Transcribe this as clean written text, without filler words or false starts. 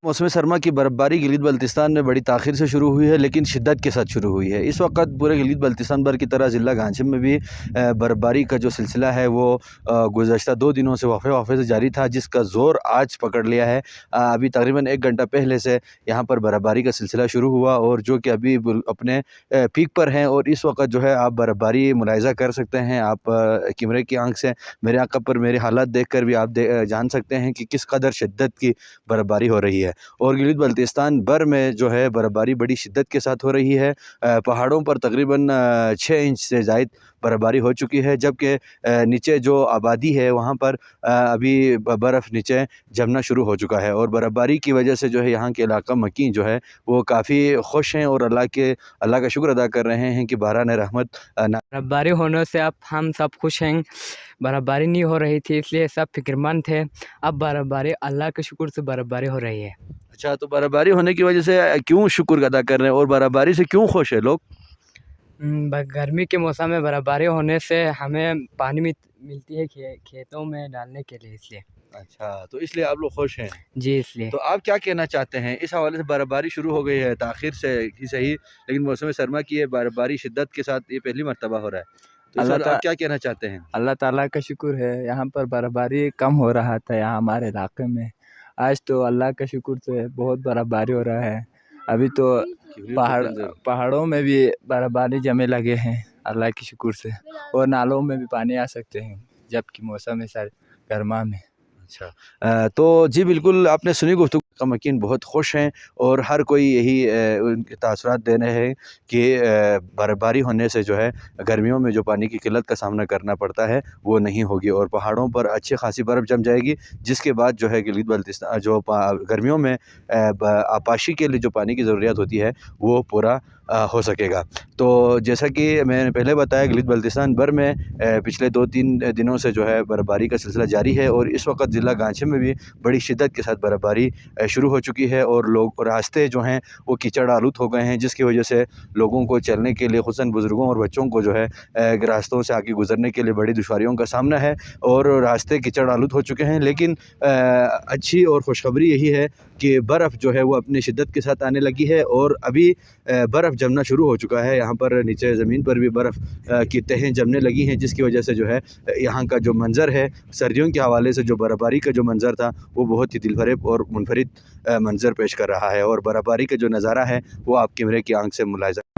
मौसम सरमा की बर्फ़बारी गिलगित बल्तिस्तान में बड़ी ताख़ीर से शुरू हुई है, लेकिन शिद्दत के साथ शुरू हुई है। इस वक्त पूरे गिलगित बल्तिस्तान भर की तरह ज़िला गाज़िम में भी बर्फ़बारी का जो सिलसिला है वो गुज़श्ता 2 दिनों से वक़फ़े से जारी था, जिसका ज़ोर आज पकड़ लिया है। अभी तकरीबन 1 घंटा पहले से यहाँ पर बर्फ़बारी का सिलसिला शुरू हुआ और जो कि अभी अपने पीक पर हैं और इस वक्त जो है आप बर्फ़बारी मुलाहिज़ा कर सकते हैं। आप कैमरे की आँख से मेरे आँखों पर मेरे हालात देख कर भी आप जान सकते हैं कि किस कदर शिद्दत की बर्फ़बारी हो रही है। और गिलगित बल्तिस्तान भर में जो है बर्फ़बारी बड़ी शिद्दत के साथ हो रही है। पहाड़ों पर तकरीबन 6 इंच से ज़ायद बर्फ़बारी हो चुकी है, जबकि नीचे जो आबादी है वहाँ पर अभी बर्फ़ नीचे जमना शुरू हो चुका है और बर्फ़बारी की वजह से जो है यहाँ के इलाका मकीन जो है वो काफ़ी खुश हैं और अल्लाह का शुक्र अदा कर रहे हैं कि बहरान रहमत बर्फ़बारी होने से अब हम सब खुश हैं। बर्फ़बारी नहीं हो रही थी इसलिए सब फिक्रमंद थे। अब बर्फ़बारी अल्लाह के शुक्र से बर्फ़बारी हो रही है। अच्छा, तो बर्फ़बारी होने की वजह से क्यों शुक्र अदा कर रहे हैं और बर्फ़बारी से क्यों खुश है लोग? गर्मी के मौसम में बर्फ़बारी होने से हमें पानी मिलती है खेतों में डालने के लिए, इसलिए। अच्छा, तो इसलिए आप लोग खुश हैं। जी, इसलिए। तो आप क्या कहना चाहते हैं इस हवाले से? बर्फ़बारी शुरू हो गई है ताख़ीर से ही सही, लेकिन मौसम सरमा की ये बर्फ़बारी शिद्दत के साथ ये पहली मर्तबा हो रहा है। तो इस बारे आप क्या कहना चाहते हैं? अल्लाह ताला का शुक्र है, यहाँ पर बर्फ़बारी कम हो रहा था यहाँ हमारे इलाके में। आज तो अल्लाह के शुक्र से बहुत बर्फ़बारी हो रहा है। अभी तो पहाड़ों में भी बर्फ़बारी जमने लगे हैं अल्लाह के शुक्र से, और नालों में भी पानी आ सकते हैं जबकि मौसम है सर गर्मा में। अच्छा, तो जी बिल्कुल आपने सुनी गुफ्तगू का मकीन बहुत खुश हैं और हर कोई यही उनके तासुरात दे रहे हैं कि बर्फ़बारी होने से जो है गर्मियों में जो पानी की किल्लत का सामना करना पड़ता है वो नहीं होगी और पहाड़ों पर अच्छी खासी बर्फ़ जम जाएगी, जिसके बाद जो है गिलगित बल्तिस्तान जो गर्मियों में आपाशी के लिए जो पानी की ज़रूरियात होती है वो पूरा हो सकेगा। तो जैसा कि मैंने पहले बताया गिलगित बल्तिस्तान भर में पिछले 2-3 दिनों से जो है बर्फ़बारी का सिलसिला जारी है और इस वक्त ज़िला गाज़िम में भी बड़ी शिद्दत के साथ बर्फ़बारी शुरू हो चुकी है और लोग रास्ते जो हैं वो कीचड़ आलूद हो गए हैं, जिसकी वजह से लोगों को चलने के लिए खुसूसन बुज़ुर्गों और बच्चों को जो है रास्तों से आगे गुज़रने के लिए बड़ी दुश्वारियों का सामना है और रास्ते कीचड़ आलूद हो चुके हैं। लेकिन अच्छी और खुशखबरी यही है कि बर्फ़ जो है वो अपनी शिद्दत के साथ आने लगी है और अभी बर्फ़ जमना शुरू हो चुका है। यहाँ पर नीचे ज़मीन पर भी बर्फ़ की तहें जमने लगी हैं, जिसकी वजह से जो है यहाँ का जो मंज़र है सर्दियों के हवाले से जो बर्फ़बारी का जो मंज़र था वो बहुत ही दिलफरेब और मुनफरिद मंज़र पेश कर रहा है और बर्फ़बारी का जो नज़ारा है वो आप कैमरे की आँख से मुलाहिज़ा